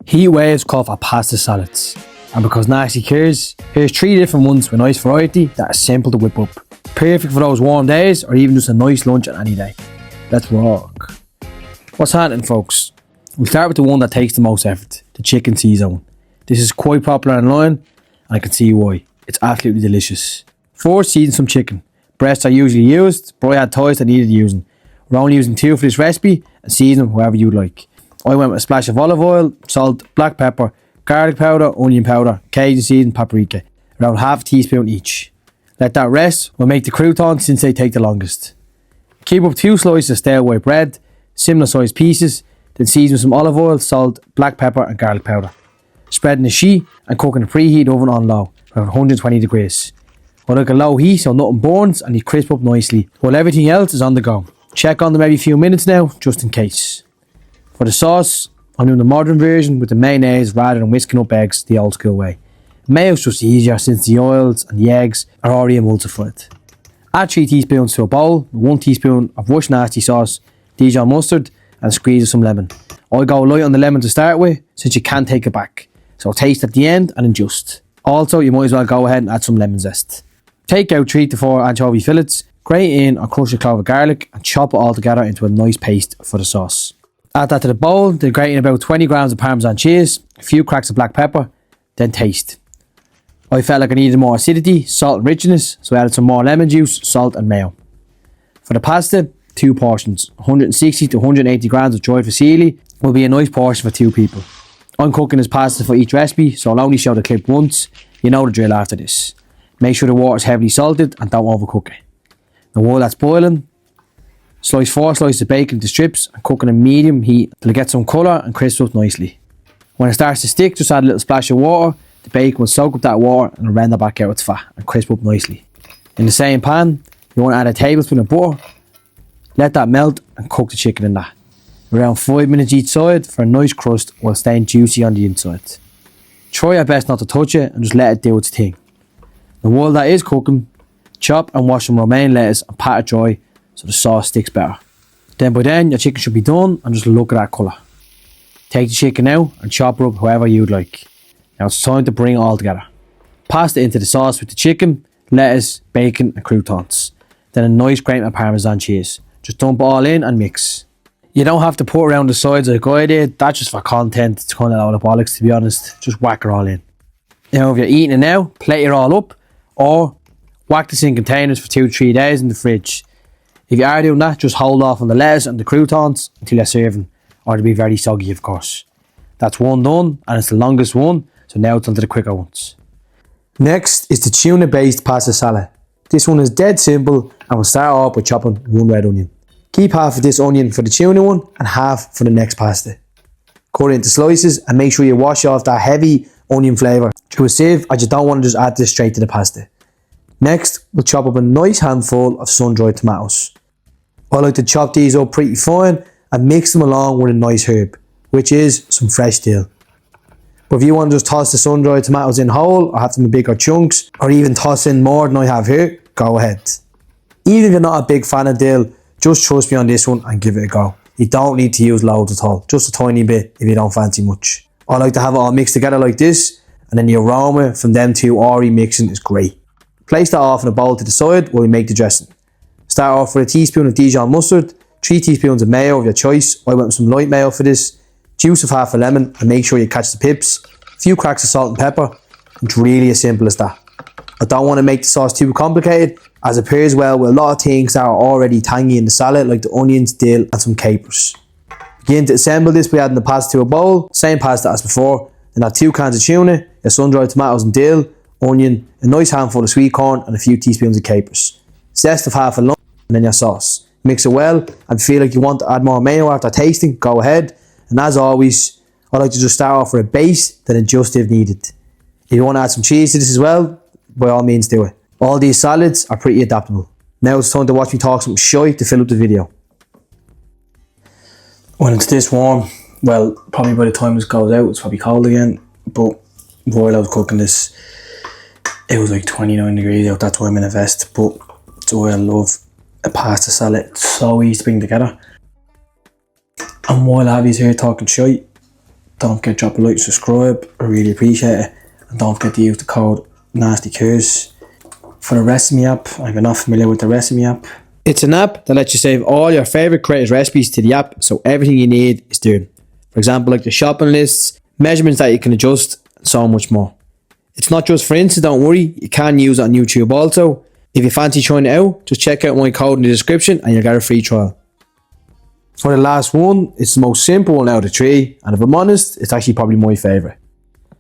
Heatwaves call for pasta salads. And because nasty cares, here's 3 different ones with nice variety that are simple to whip up. Perfect for those warm days or even just a nice lunch on any day. Let's rock. What's happening, folks? We'll start with the one that takes the most effort, the chicken C-zone. This is quite popular online and I can see why. It's absolutely delicious. First, season some chicken. Breasts are usually used, but I had thighs that needed using. We're only using 2 for this recipe and season them however you like. I went with a splash of olive oil, salt, black pepper, garlic powder, onion powder, cajun seed and paprika. Around half a teaspoon each. Let that rest. We'll make the croutons since they take the longest. Keep up 2 slices of stale white bread, similar sized pieces, then season with some olive oil, salt, black pepper and garlic powder. Spread in a sheet and cook in a preheat oven on low, around 120 degrees. I like a low heat so nothing burns and they crisp up nicely, while everything else is on the go. Check on them every few minutes now, just in case. For the sauce, I'm doing the modern version with the mayonnaise rather than whisking up eggs the old school way. Mayo's just easier since the oils and the eggs are already emulsified. Add 3 teaspoons to a bowl, 1 teaspoon of Whas nasty sauce, Dijon mustard and a squeeze of some lemon. I go light on the lemon to start with since you can't take it back, so taste at the end and adjust. Also, you might as well go ahead and add some lemon zest. Take out 3 to 4 anchovie fillets, grate in or crush a clove of garlic and chop it all together into a nice paste for the sauce. Add that to the bowl, then grate in about 20 grams of Parmesan cheese, a few cracks of black pepper, then taste. I felt like I needed more acidity, salt and richness, so I added some more lemon juice, salt and mayo. For the pasta, 2 portions, 160 to 180 grams of dried fusilli will be a nice portion for 2 people. I'm cooking this pasta for each recipe, so I'll only show the clip once. You know the drill after this. Make sure the water is heavily salted and don't overcook it. Now while that's boiling, slice 4 slices of bacon into strips and cook on a medium heat till it gets some colour and crisps up nicely. When it starts to stick, just add a little splash of water. The bacon will soak up that water and render back out its fat and crisp up nicely. In the same pan, you want to add a tablespoon of butter. Let that melt and cook the chicken in that. Around 5 minutes each side for a nice crust while staying juicy on the inside. Try your best not to touch it and just let it do its thing. Now while that is cooking, chop and wash some romaine lettuce and pat it dry so the sauce sticks better. Then by then your chicken should be done and just look at that colour. Take the chicken out and chop her up however you'd like. Now it's time to bring it all together. Pasta into the sauce with the chicken, lettuce, bacon and croutons. Then a nice grain of Parmesan cheese. Just dump it all in and mix. You don't have to put around the sides like I did, that's just for content. It's kind of all the bollocks to be honest. Just whack it all in. Now if you're eating it now, plate it all up or whack this in containers for 2-3 days in the fridge. If you are doing that, just hold off on the lettuce and the croutons until you're serving, or they'll be very soggy of course. That's one done and it's the longest one, so now it's onto the quicker ones. Next is the tuna based pasta salad. This one is dead simple and we'll start off by chopping 1 red onion. Keep half of this onion for the tuna one and half for the next pasta. Cut it into slices and make sure you wash off that heavy onion flavour through a sieve as you don't want to just add this straight to the pasta. Next, we'll chop up a nice handful of sun-dried tomatoes. I like to chop these up pretty fine and mix them along with a nice herb, which is some fresh dill. But if you want to just toss the sun-dried tomatoes in whole or have them in bigger chunks or even toss in more than I have here, go ahead. Even if you're not a big fan of dill, just trust me on this one and give it a go. You don't need to use loads at all, just a tiny bit if you don't fancy much. I like to have it all mixed together like this and then the aroma from them 2 already mixing is great. Place that off in a bowl to the side while we make the dressing. Start off with a teaspoon of Dijon mustard, 3 teaspoons of mayo of your choice. I went with some light mayo for this. Juice of half a lemon and make sure you catch the pips. A few cracks of salt and pepper. It's really as simple as that. I don't want to make the sauce too complicated as it pairs well with a lot of things that are already tangy in the salad like the onions, dill and some capers. Begin to assemble this by adding the pasta to a bowl, same pasta as before. Then add 2 cans of tuna, your sun-dried tomatoes and dill, onion, a nice handful of sweet corn and a few teaspoons of capers. Zest of half a lump and then your sauce. Mix it well and feel like you want to add more mayo after tasting, go ahead. And as always, I like to just start off with a base, then adjust if needed. If you want to add some cheese to this as well, by all means do it. All these salads are pretty adaptable. Now it's time to watch me talk something shy to fill up the video. When it's this warm, well, probably by the time this goes out, it's probably cold again. But while I was cooking this, it was like 29 degrees out. That's why I'm in a vest. But it's why I love a pasta salad. It's so easy to bring together. And while Abby's here talking shite, Don't forget to drop a like and subscribe, I really appreciate it. And don't forget to use the code naastycares. For the recipe app, if you're not familiar with the recipe app, it's an app that lets you save all your favourite creators' recipes to the app, so everything you need is there. For example, like the shopping lists, measurements that you can adjust, and so much more. It's not just for Insta, don't worry, you can use it on YouTube also. If you fancy trying it out, just check out my code in the description and you'll get a free trial. For the last one, it's the most simple one out of the three, and if I'm honest, it's actually probably my favourite.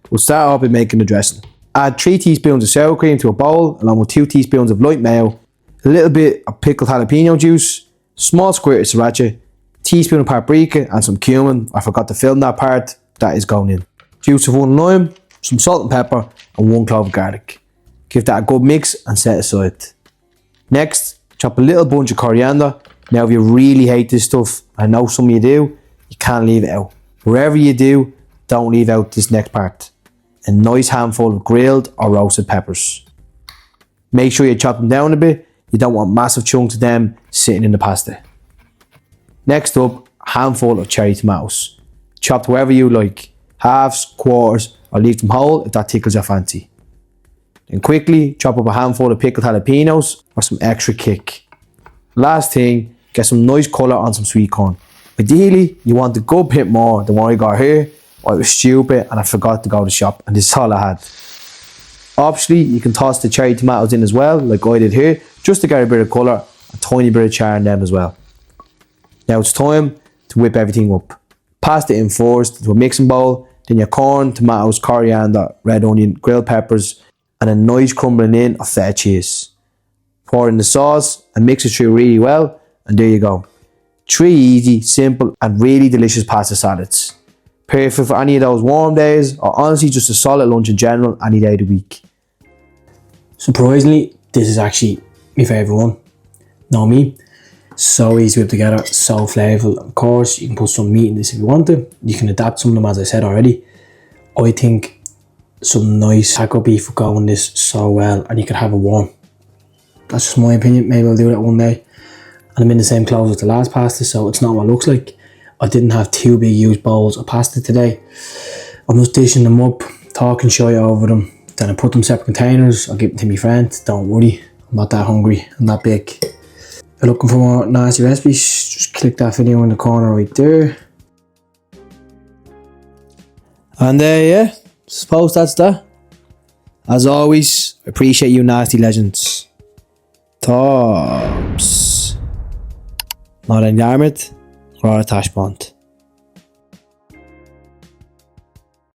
We'll start off with making the dressing. Add 3 teaspoons of sour cream to a bowl, along with 2 teaspoons of light mayo, a little bit of pickled jalapeno juice, small squirt of sriracha, teaspoon of paprika and some cumin. I forgot to film that part, that is going in. Juice of 1 lime, some salt and pepper, and 1 clove of garlic. Give that a good mix and set aside. Next, chop a little bunch of coriander. Now if you really hate this stuff, I know some of you do, you can't leave it out. Wherever you do, don't leave out this next part. A nice handful of grilled or roasted peppers. Make sure you chop them down a bit, you don't want massive chunks of them sitting in the pasta. Next up, a handful of cherry tomatoes. Chopped wherever you like, halves, quarters, or leave them whole if that tickles your fancy. Then quickly chop up a handful of pickled jalapenos for some extra kick. Last thing, get some nice colour on some sweet corn. Ideally, you want a good bit more than what I got here. I was stupid and I forgot to go to the shop and this is all I had. Optionally, you can toss the cherry tomatoes in as well, like I did here, just to get a bit of colour, a tiny bit of char in them as well. Now it's time to whip everything up. Pass it in first into a mixing bowl, then your corn, tomatoes, coriander, red onion, grilled peppers, and a nice crumbling in of feta cheese. Pour in the sauce and mix it through really well, and there you go. 3 easy, simple, and really delicious pasta salads. Perfect for any of those warm days, or honestly just a solid lunch in general any day of the week. Surprisingly, this is actually my favourite one. Know me? So easy to whip together, so flavourful. Of course, you can put some meat in this if you want to. You can adapt some of them as I said already. I think some nice taco beef would go in this so well, and you could have it warm. That's just my opinion, maybe I'll do that one day. And I'm in the same clothes as the last pasta, so it's not what it looks like. I didn't have 2 big huge bowls of pasta today. I'm just dishing them up, talking shy over them. Then I put them in separate containers, I'll give them to my friend. Don't worry, I'm not that hungry, I'm that big. If you're looking for more nasty recipes, just click that video in the corner right there. And yeah, suppose that's that. As always, I appreciate you nasty legends. Tops. Not an armoured, or a tash bond.